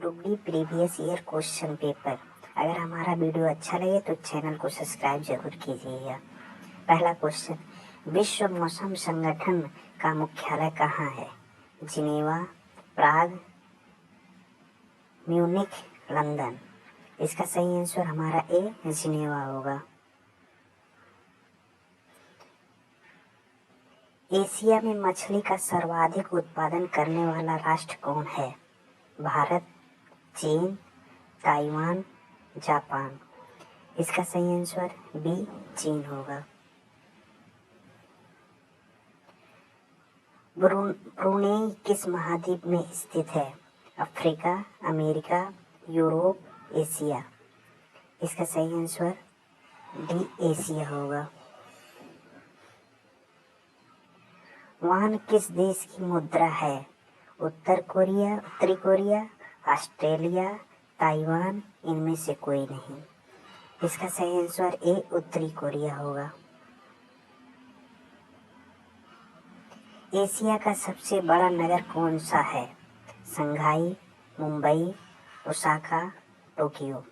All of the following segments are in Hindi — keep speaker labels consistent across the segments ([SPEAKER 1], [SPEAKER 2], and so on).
[SPEAKER 1] Group D previous year question paper. अगर हमारा वीडियो अच्छा लगे तो चैनल को सब्सक्राइब जरूर कीजिएगा। पहला क्वेश्चन, विश्व मौसम संगठन का मुख्यालय कहाँ है? जिनेवा, प्राग, म्यूनिख, लंदन। इसका सही आंसर हमारा ए जिनेवा होगा। एशिया में मछली का सर्वाधिक उत्पादन करने वाला राष्ट्र कौन है? भारत, चीन, ताइवान, जापान। इसका सही आंसर बी चीन होगा। ब्रूनेई किस महाद्वीप में स्थित है? Africa, America, Europe, Asia. इसका सही आंसर डी एशिया होगा। वान किस देश की मुद्रा है? उत्तरी कोरिया, ऑस्ट्रेलिया, ताइवान। इनमें से कोई नहीं। इसका सही आंसर ए उत्तरी कोरिया होगा। एशिया का सबसे बड़ा नगर कौन सा है? Shanghai, Mumbai, Osaka, Tokyo.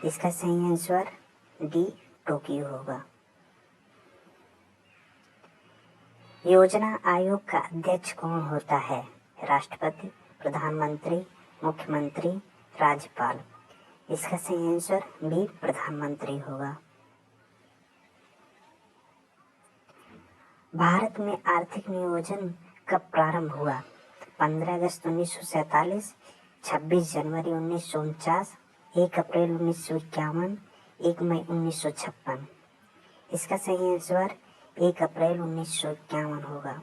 [SPEAKER 1] इसका सही आंसर डी टोक्यो होगा। योजना आयोग का अध्यक्ष कौन होता है? राष्ट्रपति, प्रधानमंत्री, मुख्यमंत्री, राज्यपाल। इसका सही आंसर बी प्रधानमंत्री होगा। भारत में आर्थिक नियोजन कब प्रारंभ हुआ? 15 अगस्त 1947, 26 जनवरी 1949, 1 अप्रैल 1951, 1 मई 1956। इसका सही आंसर 1 अप्रैल 1951 होगा।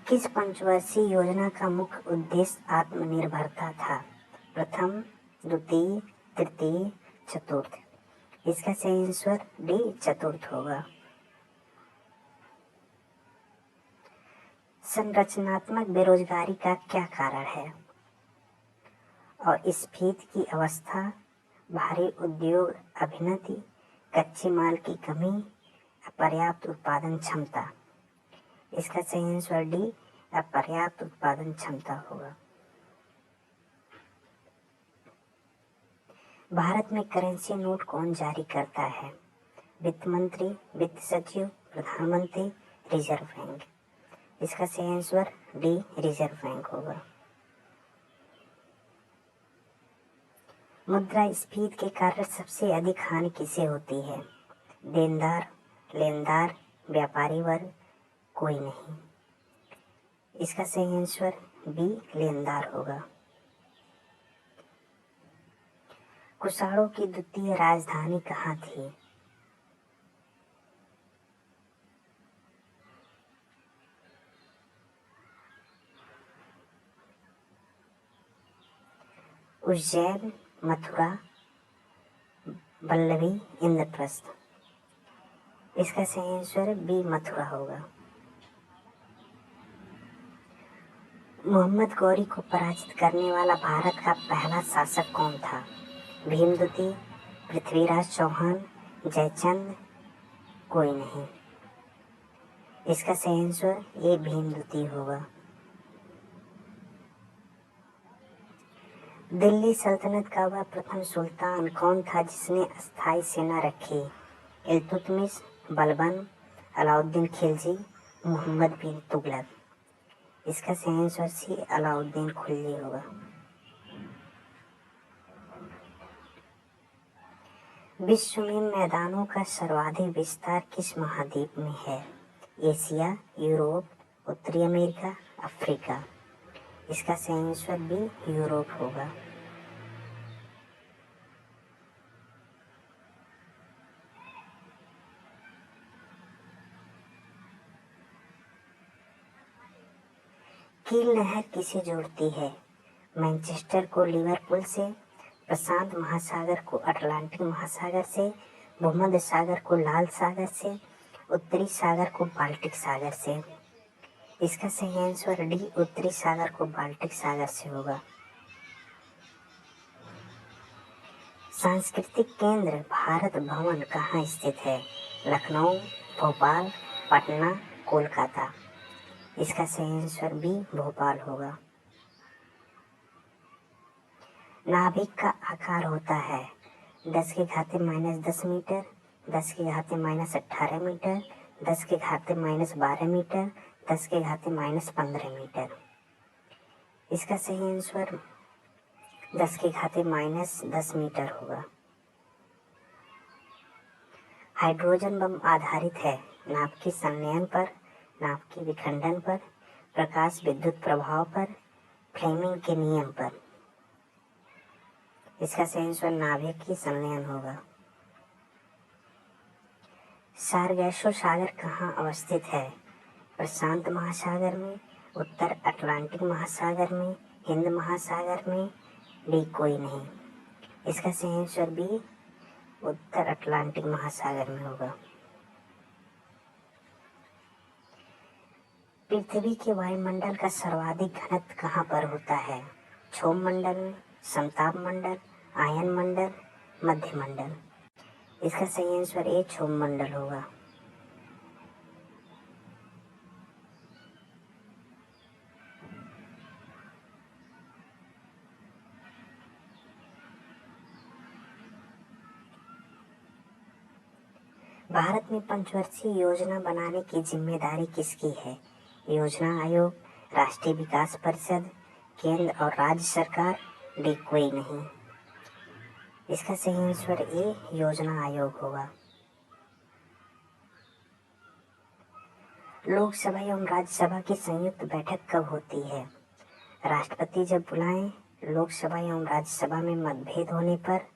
[SPEAKER 1] किस पंचवर्षीय योजना का मुख्य उद्देश्य आत्मनिर्भरता था? प्रथम, द्वितीय, तृतीय, चतुर्थ। इसका सही आंसर डी चतुर्थ होगा। संरचनात्मक बेरोजगारी का क्या कारण है? और स्फीति की अवस्था, भारी उद्योग अभिनति, कच्चे माल की कमी, अपर्याप्त उत्पादन क्षमता। इसका सही आंसर डी अपर्याप्त उत्पादन क्षमता होगा। भारत में करेंसी नोट कौन जारी करता है? वित्त मंत्री, वित्त सचिव, प्रधानमंत्री, रिजर्व बैंक। इसका सही आंसर डी रिजर्व बैंक होगा। मुद्रास्फीति के कारण सबसे अधिक हानि किसे होती है? देनदार, लेनदार, व्यापारी वर्ग, कोई नहीं। इसका सही आंसर बी लेनदार होगा। कुषाणों की द्वितीय राजधानी कहाँ थी? उज्जैन, मथुरा, वल्लभी, इंद्रप्रस्थ। इसका सही आंसर बी मथुरा होगा। मोहम्मद गौरी को पराजित करने वाला भारत का पहला शासक कौन था? भीमद्वितीय, पृथ्वीराज चौहान, जयचंद, कोई नहीं। इसका सही आंसर ये भीमद्वितीय होगा। दिल्ली सल्तनत का वह प्रथम सुल्तान कौन था जिसने अस्थायी सेना रखी? इल्तुतमिश, बलबन, अलाउद्दीन खिलजी, मोहम्मद बिन तुगलक। इसका सही आंसर सी अलाउद्दीन खिलजी होगा। विश्व में मैदानों का सर्वाधिक विस्तार किस महाद्वीप में है? एशिया, यूरोप, उत्तरी अमेरिका, अफ्रीका। इसका सही आंसर भी यूरोप होगा। कील नहर किसे जोड़ती है? मैनचेस्टर को लिवरपूल से, प्रशांत महासागर को अटलांटिक महासागर से, भूमध्य सागर को लाल सागर से, उत्तरी सागर को बाल्टिक सागर से। इसका सही आंसर डी उत्तरी सागर को बाल्टिक सागर से होगा। सांस्कृतिक केंद्र भारत भवन कहाँ स्थित है? लखनऊ, भोपाल, पटना, कोलकाता। इसका सही आंसर बी भोपाल होगा। नाभिक का आकार होता है 10⁻⁻10 मीटर, 10⁻⁻18 मीटर, 10⁻⁻12 मीटर, 10⁻⁻15 मीटर। इसका सही आंसर 10⁻10 मीटर होगा। हाइड्रोजन बम आधारित है नाभ के संलयन पर, नाभ के विखंडन पर, प्रकाश विद्युत प्रभाव पर, फ्लेमिंग के नियम पर। इसका सही आंसर नाभिक की संलयन होगा। सारगैसो सागर कहाँ अवस्थित है? प्रशांत महासागर में, उत्तर अटलांटिक महासागर में, हिंद महासागर में, डी कोई नहीं। इसका सही आंसर बी उत्तर अटलांटिक महासागर में होगा। पृथ्वी के वायुमंडल का सर्वाधिक घनत्व कहाँ पर होता है? क्षोभ मंडल में, समताप मंडल, आयन मंडल, मध्य मंडल। इसका सही आंसर ए क्षोभ मंडल होगा। भारत में पंचवर्षीय योजना बनाने की जिम्मेदारी किसकी है? योजना आयोग, राष्ट्रीय विकास परिषद, केंद्र और राज्य सरकार, डी कोई नहीं। इसका सही आंसर ए योजना आयोग होगा। लोकसभा एवं राज्यसभा की संयुक्त बैठक कब होती है? राष्ट्रपति जब बुलाएं, लोकसभा एवं राज्यसभा में मतभेद होने पर,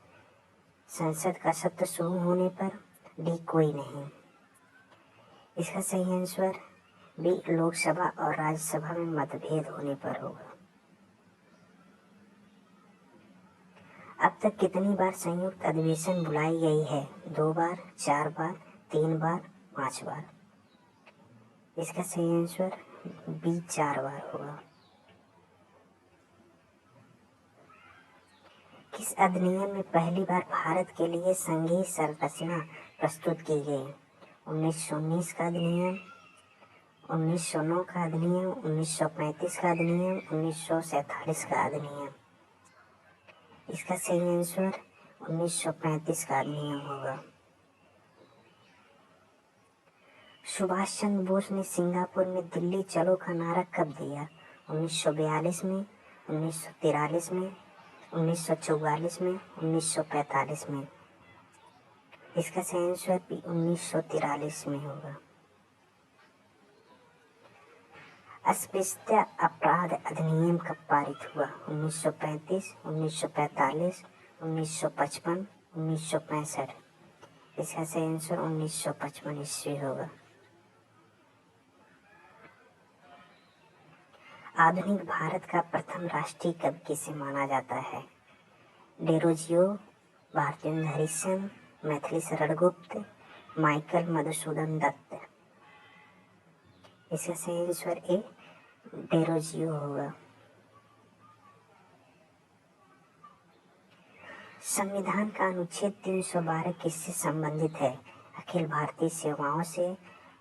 [SPEAKER 1] संसद का सत्र शुरू होने पर, डी कोई नहीं। इसका सही आंसर बी लोकसभा और राज्यसभा में मतभेद होने पर होगा। अब तक कितनी बार संयुक्त अधिवेशन बुलाई गई है? 2 बार, 4 बार, 3 बार, 5 बार। इसका सही आंसर बी 4 बार होगा। किस अधिनियम में पहली बार भारत के लिए संघीय संरचना प्रस्तुत की गई? 1919 का अधिनियम, 1909 का अधिनियम, 1935 का अधिनियम, 1947 का अधिनियम। इसका सही आंसर 1935 का अधिनियम होगा। सुभाष चंद्र बोस ने सिंगापुर में दिल्ली चलो का नारा कब दिया? 1942 में, 1943 में, 1944 में, 1945 में। इसका सही आंसर भी 1943 में होगा। अस्पृश्यता अपराध अधिनियम कब पारित हुआ? 1935, 1945, 1955, 1965। इसका सही आंसर 1955 ईस्वी होगा। आधुनिक भारत का प्रथम राष्ट्रीय कवि किसे माना जाता है? Derozio, Bharatendu Harishchandra, Maithili Sharan Gupt, Michael Madhusudan Dutt. इसका सही आंसर ए डेरोजियो होगा। संविधान का अनुच्छेद 312 किससे संबंधित है? अखिल भारतीय सेवाओं से,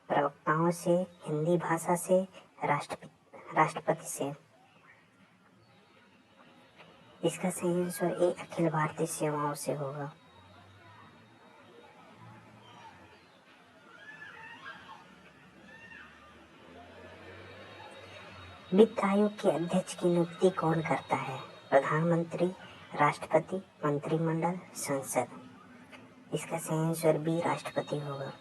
[SPEAKER 1] प्रवक्ताओं से, हिंदी भाषा से, राष्ट्रपति से। इसका सही आंसर ए अखिल भारतीय सेवाओं से होगा। वित्त आयोग के अध्यक्ष की नियुक्ति कौन करता है? प्रधानमंत्री, राष्ट्रपति, मंत्रिमंडल, संसद। इसका सही आंसर बी राष्ट्रपति होगा।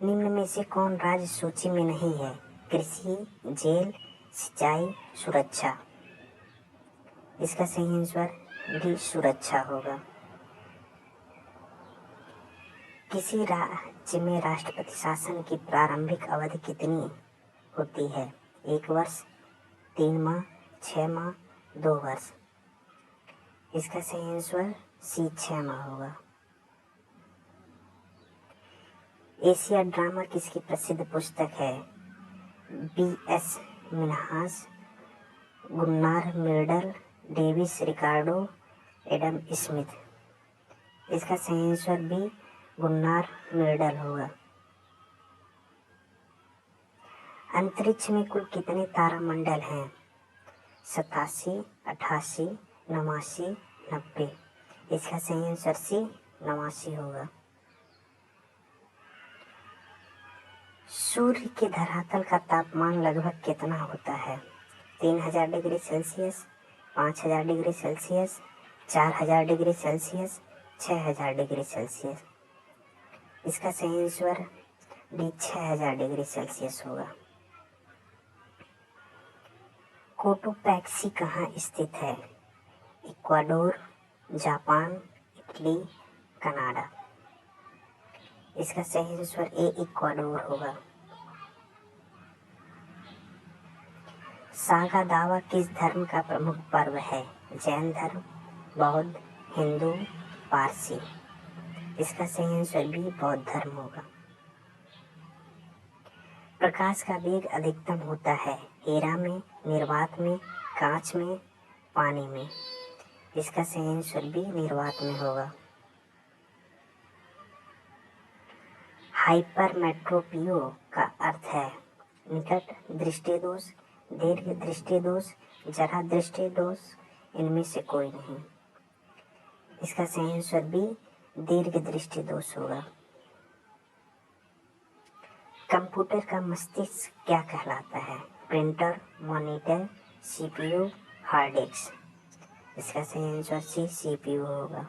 [SPEAKER 1] निम्न में से कौन राज्य सूची में नहीं है? कृषि, जेल, सिंचाई, सुरक्षा। इसका सही आंसर डी सुरक्षा होगा। किसी राज्य में राष्ट्रपति शासन की प्रारंभिक अवधि कितनी होती है? 1 वर्ष, 3 माह, 6 माह, 2 वर्ष। इसका सही आंसर सी 6 माह होगा। एशिया ड्रामा किसकी प्रसिद्ध पुस्तक है? B.S. Minhas, Gunnar Myrdal, Davis Ricardo, Adam Smith. इसका सही आंसर बी गुन्नार मिर्डल होगा। अंतरिक्ष में कुल कितने तारामंडल हैं? 87, 88, 89, 90। इसका सही आंसर सी 89 होगा। सूर्य के धरातल का तापमान लगभग कितना होता है? 3000 degree Celsius, 5000 degree Celsius, 4000 degree Celsius, 6000 degree Celsius. इसका सही आंसर डी 6000 डिग्री सेल्सियस होगा। कोटोपैक्सी कहाँ स्थित है? Ecuador, Japan, Italy, Canada. इसका सही आंसर ए इक्वाडोर होगा। सागा दावा किस धर्म का प्रमुख पर्व है? जैन धर्म, बौद्ध, हिंदू, पारसी। इसका सही आंसर भी बौद्ध धर्म होगा। प्रकाश का वेग अधिकतम होता है हीरा में, निर्वात में, कांच में, पानी में। इसका सही आंसर भी निर्वात में होगा। हाइपरमेट्रोपियो का अर्थ है निकट दृष्टि दोष, दीर्घ दृष्टि दोष, जरा दृष्टि दोष, इनमें से कोई नहीं। इसका सही आंसर भी दीर्घ दृष्टि दोष होगा। कंप्यूटर का मस्तिष्क क्या कहलाता है? Printer, monitor, CPU, hard disk. इसका सही आंसर सी सीपीयू होगा।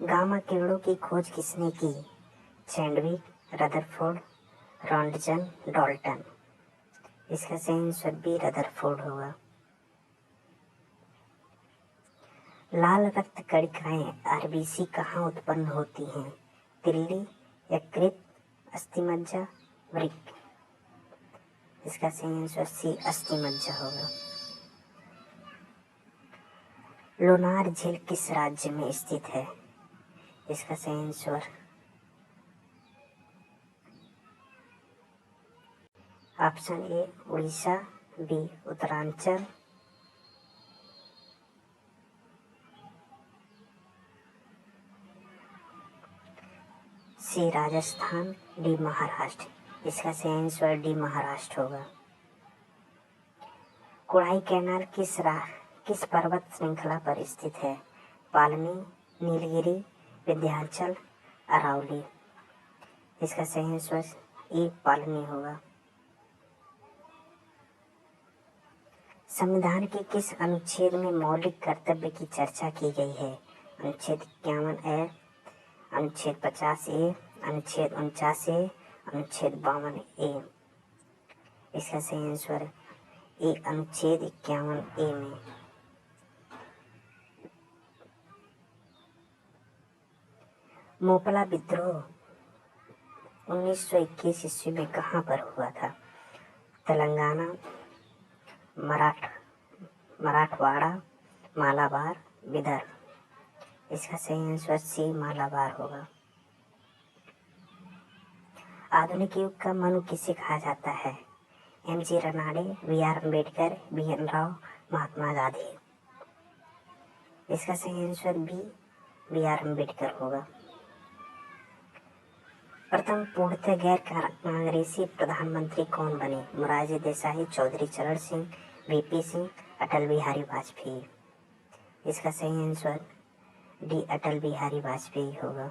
[SPEAKER 1] गामा किरणों की खोज किसने की? Chadwick, Rutherford, Röntgen, Dalton. इसका सही आंसर भी रदरफोर्ड होगा। लाल रक्त कणिकाएं आरबीसी कहाँ उत्पन्न होती हैं? तिल्ली, यकृत, अस्थिमज्जा, वृक्क। इसका सही आंसर सी अस्थिमज्जा होगा। लोनार झील किस राज्य में स्थित है? इसका सही answer option A Orissa, B Uttaranchal, C Rajasthan, D Maharashtra. इसका सही आंसर डी महाराष्ट्र होगा। कोड़ाई कैनाल किस पर्वत श्रृंखला पर स्थित है? पालनी, नीलगिरी, विंध्याचल, अरावली। इसका सही आंसर ए पालनी होगा। संविधान के किस अनुच्छेद में मौलिक कर्तव्य की चर्चा की गई है? अनुच्छेद 51A, अनुच्छेद 50A, अनुच्छेद 49A, अनुच्छेद 52A। इसका सही आंसर ए अनुच्छेद 51A में। मोपला विद्रोह 1921 ईस्वी में कहाँ पर हुआ था? तेलंगाना, मराठवाड़ा, मालाबार, विदर्भ। इसका सही आंसर सी मालाबार होगा। आधुनिक युग का मनु किसे कहा जाता है? M G. Ranade, B R. Ambedkar, B N. Rao, Mahatma Gandhi. इसका सही आंसर बी.आर. अम्बेडकर होगा। प्रथम पूर्णतः गैर कांग्रेसी प्रधानमंत्री कौन बने? मोरारजी देसाई, चौधरी चरण सिंह, वीपी सिंह, अटल बिहारी वाजपेयी। इसका सही आंसर डी अटल बिहारी वाजपेयी होगा।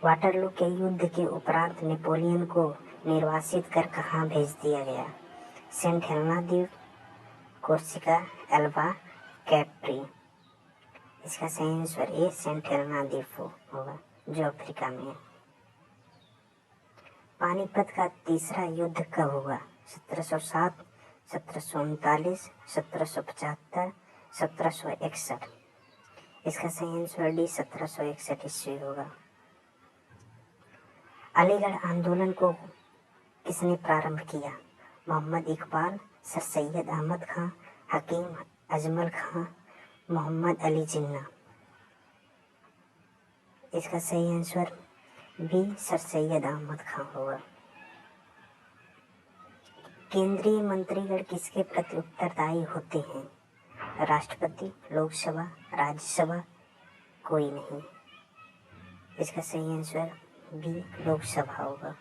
[SPEAKER 1] वाटरलू के युद्ध के उपरांत नेपोलियन को निर्वासित कर कहाँ भेज दिया गया? सेंट हेलेना द्वीप, कोर्सिका, एल्बा, कैप्री। इसका सही आंसर ए सेंट हेलेना द्वीप होगा जो अफ्रीका में है। पानीपत का तीसरा युद्ध कब हुआ? 1707, 1739, 1775, 1761। इसका सही आंसर डी 1761 ईस्वी होगा। अलीगढ़ आंदोलन को किसने प्रारंभ किया? मोहम्मद इकबाल, सर सैयद अहमद खां, हकीम अजमल खां, मोहम्मद अली जिन्ना। इसका सही answer B sir Syed Ahmad Khan होगा। केंद्रीय मंत्रीगण किसके प्रति उत्तरदायी होते हैं? राष्ट्रपति, लोकसभा, राज्यसभा, कोई नहीं। इसका सही आंसर बी लोकसभा होगा।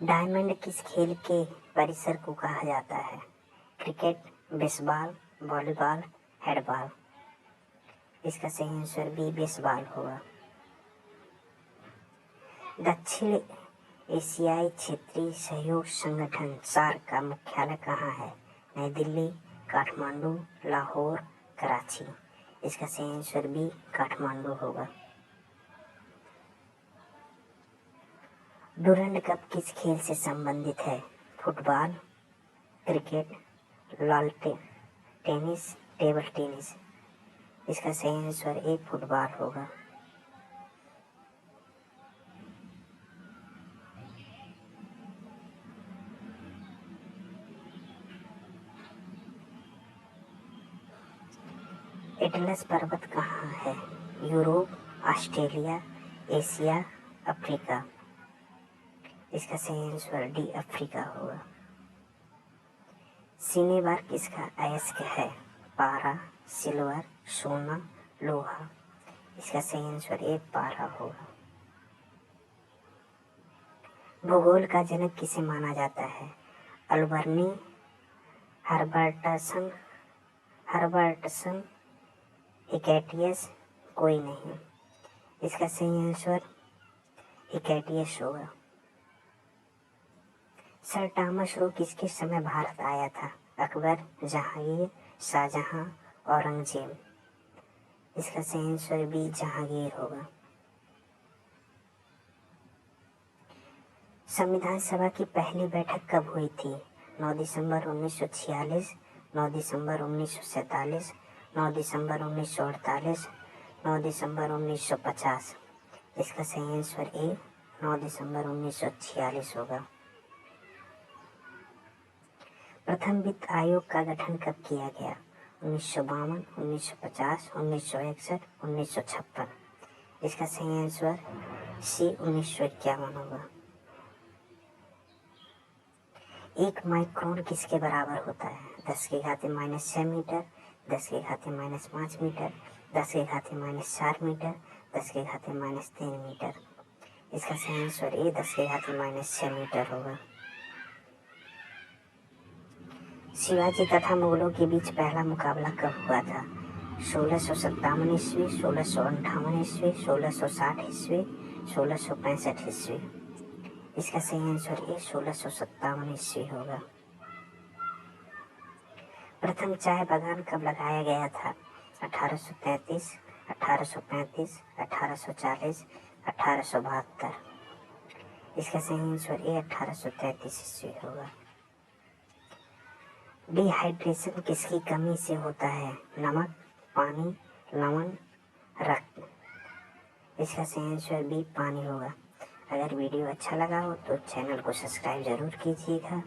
[SPEAKER 1] डायमंड किस खेल के परिसर को कहा जाता है? Cricket, baseball, volleyball, headball. इसका सही आंसर बी बेसबॉल होगा। दक्षिण एशियाई क्षेत्रीय सहयोग संगठन सार्क का मुख्यालय कहाँ है? नई दिल्ली, काठमांडू, लाहौर, कराची। इसका सही आंसर बी काठमांडू होगा। डूरंड कप किस खेल से संबंधित है? Football, cricket, lawn tennis, table tennis. इसका सही आंसर ए फुटबॉल होगा। एटलस पर्वत कहाँ है? Europe, Australia, Asia, Africa. इसका सही आंसर डी अफ्रीका होगा। सिनेबार किसका अयस्क है? पारा, सिल्वर, सोना, लोहा। इसका सही आंसर ए पारा होगा। भूगोल का जनक किसे माना जाता है? अल्बर्नी, हर्बर्टसन, हिकैटियस, कोई नहीं। इसका सही आंसर हिकैटियस होगा। सर टॉमस रो किसके समय भारत आया था? अकबर, जहांगीर, शाहजहां, औरंगजेब। इसका सही आंसर बी जहांगीर होगा। संविधान सभा की पहली बैठक कब हुई थी? 9 दिसंबर 1946, 9 दिसंबर 1947, 9 दिसंबर 1948, 9 दिसंबर 1950। इसका सही आंसर ए 9 दिसंबर 1946 होगा। प्रथम वित्त आयोग का गठन कब किया गया? 1952, 1950, 1961, 1956। इसका सही आंसर सी 1951 होगा। एक माइक्रोन किसके बराबर होता है? 10⁻⁻6 मीटर, 10⁻⁻5 मीटर, 10⁻⁻4 मीटर, 10⁻⁻3 मीटर। इसका सही आंसर ए 10⁻⁻6 मीटर होगा। शिवाजी तथा मुगलों के बीच पहला मुकाबला कब हुआ था? 1657 ईस्वी, 1658 ईस्वी, 1660 ईस्वी, 1665 ईस्वी। इसका सही आंसर ए 1657 ईस्वी होगा। प्रथम चाय बागान कब लगाया गया था? 1833, 1835, 1840, 1872। इसका सही आंसर ए 1833 ईस्वी होगा। डिहाइड्रेशन किसकी कमी से होता है? नमक, पानी, लवण, रक्त। इसका सही आंसर बी पानी होगा। अगर वीडियो अच्छा लगा हो तो चैनल को सब्सक्राइब जरूर कीजिएगा।